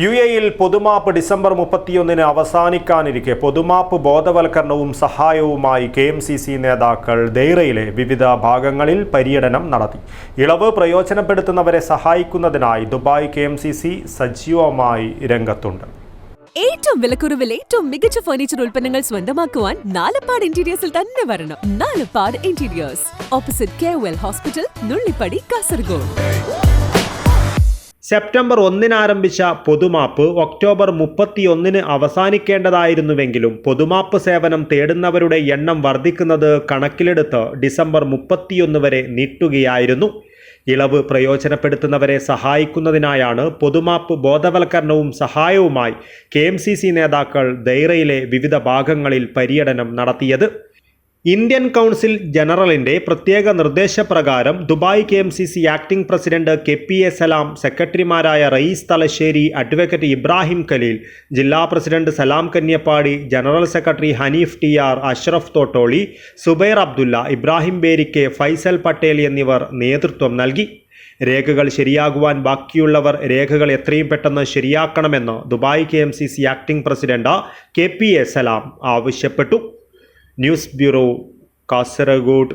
യുഎഇയിൽ പൊതുമാപ്പ് December 31 അവസാനിക്കാനിരിക്കെ പൊതുമാപ്പ് ബോധവൽക്കരണവും സഹായവുമായി KMCC നേതാക്കൾ ദൈറയിലെ വിവിധ ഭാഗങ്ങളിൽ പര്യടനം നടത്തി. ഇളവ് പ്രയോജനപ്പെടുത്തുന്നവരെ സഹായിക്കുന്നതിനായി ദുബായ് കെഎംസിസി സജീവമായി രംഗത്തുണ്ട്. ഏറ്റവും വിലക്കുറവിൽ ഏറ്റവും മികച്ച ഫർണിച്ചർ ഉൽപ്പന്നങ്ങൾ സ്വന്തമാക്കുവാൻ നാലപ്പാട് ഇന്റീരിയേഴ്സിൽ തന്നെ വരണം. Nalappad interiors, opposite കെഒഎൽ hospital, Nullippady, Kasaragod. September 1 ആരംഭിച്ച പൊതുമാപ്പ് ഒക്ടോബർ 31 അവസാനിക്കേണ്ടതായിരുന്നുവെങ്കിലും പൊതുമാപ്പ് സേവനം തേടുന്നവരുടെ എണ്ണം വർദ്ധിക്കുന്നത് കണക്കിലെടുത്ത് ഡിസംബർ 31 വരെ നീട്ടുകയായിരുന്നു. ഇളവ് പ്രയോജനപ്പെടുത്തുന്നവരെ സഹായിക്കുന്നതിനായാണ് പൊതുമാപ്പ് ബോധവൽക്കരണവും സഹായവുമായി കെഎംസിസി നേതാക്കൾ ദൈറയിലെ വിവിധ ഭാഗങ്ങളിൽ പര്യടനം നടത്തിയത്. ഇന്ത്യൻ കൗൺസിൽ ജനറലിൻ്റെ പ്രത്യേക നിർദ്ദേശപ്രകാരം Dubai KMCC acting president KPA. Salam, സെക്രട്ടറിമാരായ റയീസ് തലശ്ശേരി, അഡ്വക്കേറ്റ് ഇബ്രാഹിം ഖലീൽ, ജില്ലാ president Salam Kanyappady, general secretary Haneef TR, Ashraf Thottoli, Subair Abdulla, Ibrahim Berike, Faisal Patel എന്നിവർ നേതൃത്വം നൽകി. രേഖകൾ ശരിയാകുവാൻ ബാക്കിയുള്ളവർ രേഖകൾ എത്രയും പെട്ടെന്ന് ശരിയാക്കണമെന്ന് Dubai KMCC acting president KPA. Salam ആവശ്യപ്പെട്ടു. News bureau, Kasaragod.